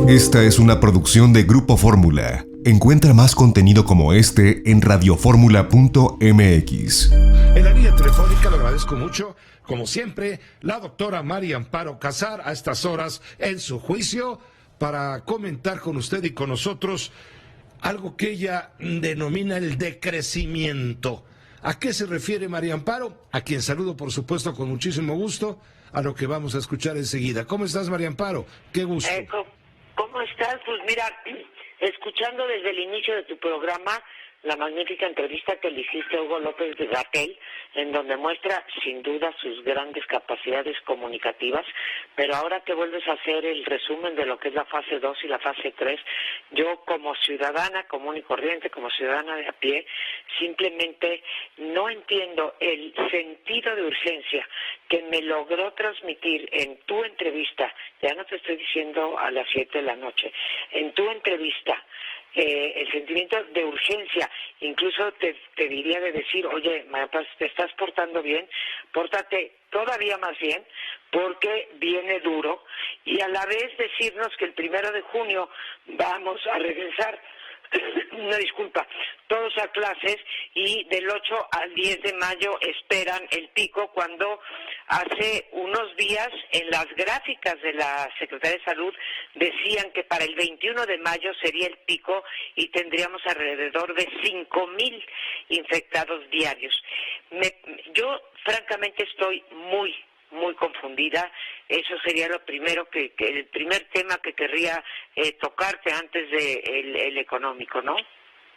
Esta es una producción de Grupo Fórmula. Encuentra más contenido como este en radioformula.mx. En la línea telefónica le agradezco mucho, como siempre, la doctora María Amparo Casar a estas horas en su juicio para comentar con usted y con nosotros algo que ella denomina el decrecimiento. ¿A qué se refiere María Amparo? A quien saludo, por supuesto, con muchísimo gusto, a lo que vamos a escuchar enseguida. ¿Cómo estás, María Amparo? Qué gusto. ¿Cómo estás? Pues mira, escuchando desde el inicio de tu programa la magnífica entrevista que le hiciste a Hugo López de Gatell, en donde muestra sin duda sus grandes capacidades comunicativas, pero ahora que vuelves a hacer el resumen de lo que es la fase 2 y la fase 3, yo como ciudadana común y corriente, como ciudadana de a pie, simplemente no entiendo el sentido de urgencia que me logró transmitir en tu entrevista. Ya no te estoy diciendo a las 7 de la noche, en tu entrevista, el sentimiento de urgencia, incluso te diría de decir, oye, te estás portando bien, pórtate todavía más bien, porque viene duro, y a la vez decirnos que el 1 de junio vamos a regresar, una disculpa, todos a clases, y del 8 al 10 de mayo esperan el pico, cuando hace unos días en las gráficas de la Secretaría de Salud decían que para el 21 de mayo sería el pico y tendríamos alrededor de 5,000 infectados diarios. Yo francamente estoy muy confundida. Eso sería lo primero el primer tema que querría tocarte antes de el económico, ¿no?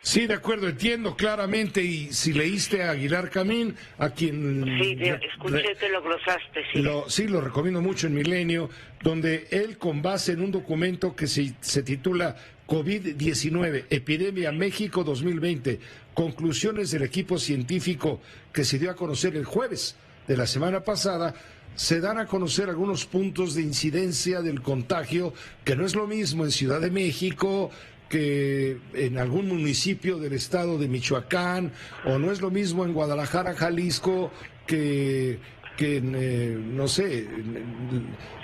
Sí, de acuerdo, entiendo claramente, y si leíste a Aguilar Camín, a quien... Sí, escuché que lo glosaste, sí. Lo recomiendo mucho en Milenio, donde él, con base en un documento que se titula COVID-19, Epidemia México 2020, conclusiones del equipo científico que se dio a conocer el jueves de la semana pasada, se dan a conocer algunos puntos de incidencia del contagio, que no es lo mismo en Ciudad de México que en algún municipio del estado de Michoacán, o no es lo mismo en Guadalajara, Jalisco, que en, no sé,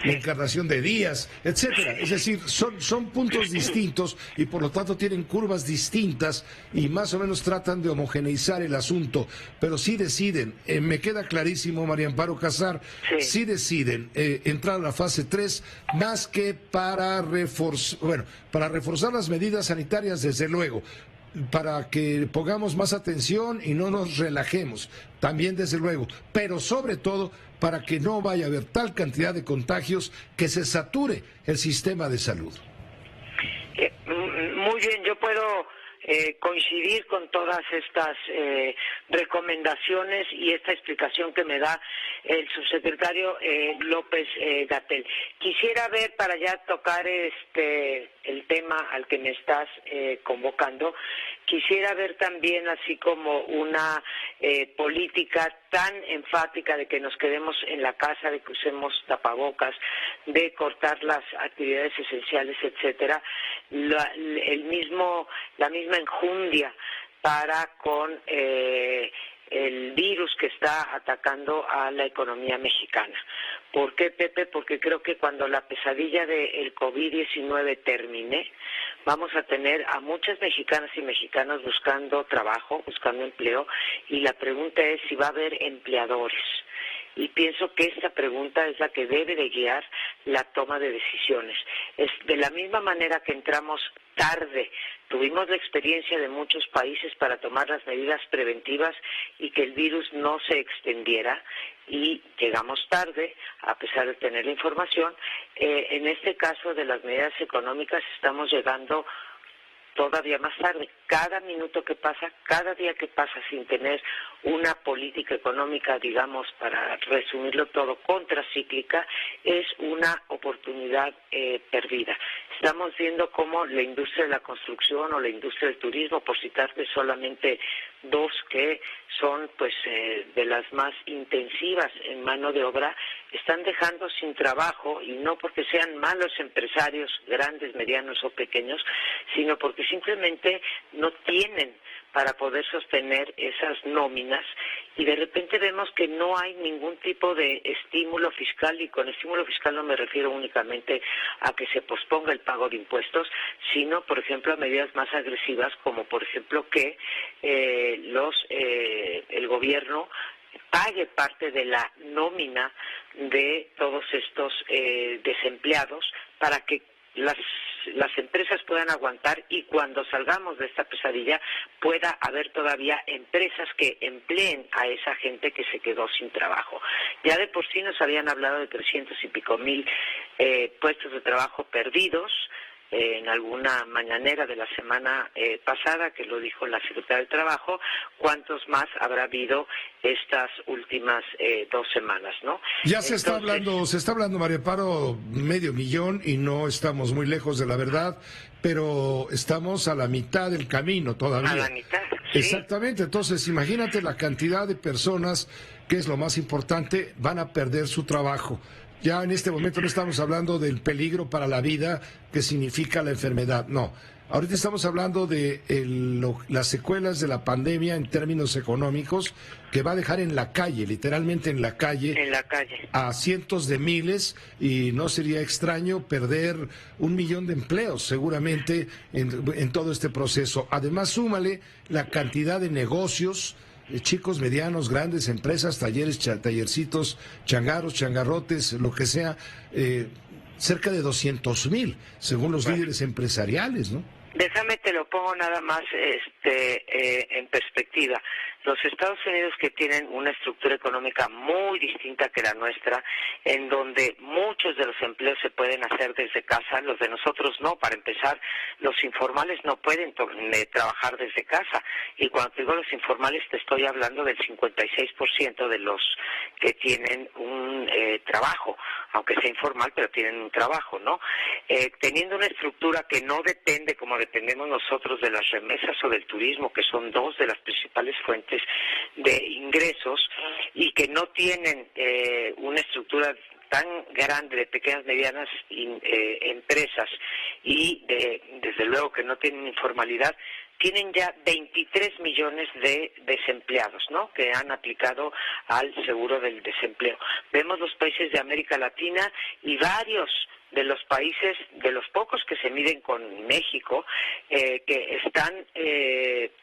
la Encarnación de Díaz, etcétera. Es decir, son puntos distintos y por lo tanto tienen curvas distintas y más o menos tratan de homogeneizar el asunto, pero sí deciden, me queda clarísimo, María Amparo Casar, sí deciden entrar a la fase 3 más que para reforzar las medidas sanitarias, desde luego, para que pongamos más atención y no nos relajemos, también desde luego, pero sobre todo para que no vaya a haber tal cantidad de contagios que se sature el sistema de salud. Muy bien, yo puedo coincidir con todas estas recomendaciones y esta explicación que me da el subsecretario López Gatell. Quisiera ver, para ya tocar el tema al que me estás convocando, quisiera ver también así como una política tan enfática de que nos quedemos en la casa, de que usemos tapabocas, de cortar las actividades esenciales, etcétera, la misma enjundia para con el virus que está atacando a la economía mexicana. ¿Por qué, Pepe? Porque creo que cuando la pesadilla del COVID-19 termine, vamos a tener a muchas mexicanas y mexicanos buscando trabajo, buscando empleo, y la pregunta es si va a haber empleadores. Y pienso que esta pregunta es la que debe de guiar la toma de decisiones. Es de la misma manera que entramos tarde, tuvimos la experiencia de muchos países para tomar las medidas preventivas y que el virus no se extendiera, y llegamos tarde a pesar de tener la información. En este caso de las medidas económicas estamos llegando todavía más tarde. Cada minuto que pasa, cada día que pasa sin tener una política económica, digamos, para resumirlo todo, contracíclica, es una oportunidad perdida. Estamos viendo cómo la industria de la construcción o la industria del turismo, por citarte solamente dos que son pues de las más intensivas en mano de obra, están dejando sin trabajo, y no porque sean malos empresarios, grandes, medianos o pequeños, sino porque simplemente no tienen para poder sostener esas nóminas, y de repente vemos que no hay ningún tipo de estímulo fiscal, y con estímulo fiscal no me refiero únicamente a que se posponga el pago de impuestos, sino, por ejemplo, a medidas más agresivas, como por ejemplo que el gobierno pague parte de la nómina de todos estos desempleados para que las empresas puedan aguantar, y cuando salgamos de esta pesadilla pueda haber todavía empresas que empleen a esa gente que se quedó sin trabajo. Ya de por sí nos habían hablado de 300 y pico mil puestos de trabajo perdidos en alguna mañanera de la semana pasada, que lo dijo la secretaria de Trabajo. ¿Cuántos más habrá habido estas últimas 2 semanas, no? Ya se está hablando, María Amparo, 500,000, y no estamos muy lejos de la verdad, pero estamos a la mitad del camino todavía. A la mitad, sí. Exactamente. Entonces, imagínate la cantidad de personas, que es lo más importante, van a perder su trabajo. Ya en este momento no estamos hablando del peligro para la vida que significa la enfermedad, no. Ahorita estamos hablando de las secuelas de la pandemia en términos económicos, que va a dejar en la calle, literalmente en la calle, a cientos de miles, y no sería extraño perder 1 millón de empleos seguramente en todo este proceso. Además, súmale la cantidad de negocios, chicos, medianos, grandes, empresas, talleres, tallercitos, changarros, changarrotes, lo que sea, cerca de 200,000, según los líderes empresariales, ¿no? Déjame te lo pongo nada más en perspectiva. Los Estados Unidos, que tienen una estructura económica muy distinta que la nuestra, en donde muchos de los empleos se pueden hacer desde casa, los de nosotros no. Para empezar, los informales no pueden trabajar desde casa. Y cuando te digo los informales, te estoy hablando del 56% de los que tienen un trabajo, aunque sea informal, pero tienen un trabajo, ¿no? Teniendo una estructura que no depende, como dependemos nosotros, de las remesas o del turismo, que son 2 de las principales fuentes de ingresos, y que no tienen una estructura tan grande de pequeñas, medianas empresas, y desde luego que no tienen informalidad, tienen ya 23 millones de desempleados, ¿no?, que han aplicado al seguro del desempleo. Vemos los países de América Latina y varios de los países, de los pocos que se miden con México, que están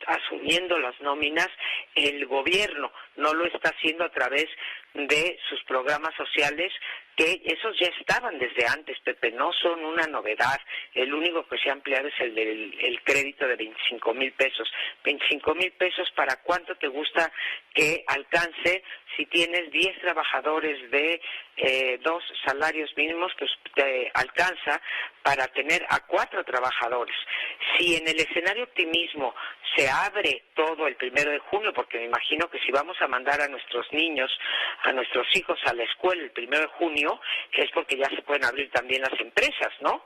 asumiendo las nóminas. El gobierno no lo está haciendo a través de sus programas sociales, que esos ya estaban desde antes, Pepe, no son una novedad. El único que se ha ampliado es el crédito de 25,000 pesos. 25,000 pesos, ¿para cuánto te gusta que alcance si tienes 10 trabajadores de 2 salarios mínimos? Pues te alcanza para tener a 4 trabajadores. Si en el escenario optimismo se abre todo el 1 de junio, porque me imagino que si vamos a mandar a nuestros niños, a nuestros hijos a la escuela el 1 de junio, es porque ya se pueden abrir también las empresas, ¿no?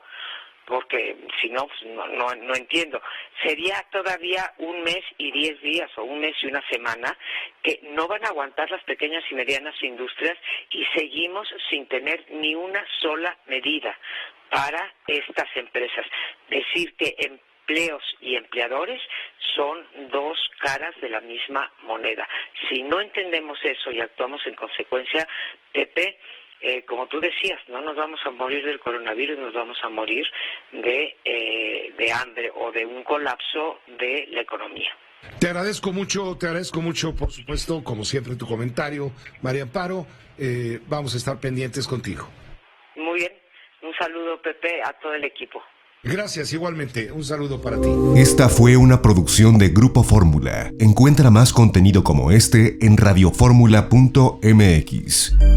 Porque si no, pues no entiendo. Sería todavía 1 mes y 10 días, o 1 mes y 1 semana, que no van a aguantar las pequeñas y medianas industrias, y seguimos sin tener ni una sola medida para estas empresas. Decir que empleos y empleadores son 2 caras de la misma moneda. Si no entendemos eso y actuamos en consecuencia, Pepe, como tú decías, no nos vamos a morir del coronavirus, nos vamos a morir de hambre o de un colapso de la economía. Te agradezco mucho, por supuesto, como siempre, tu comentario, María Amparo. Vamos a estar pendientes contigo. Muy bien, un saludo, Pepe, a todo el equipo. Gracias, igualmente, un saludo para ti. Esta fue una producción de Grupo Fórmula. Encuentra más contenido como este en radioformula.mx.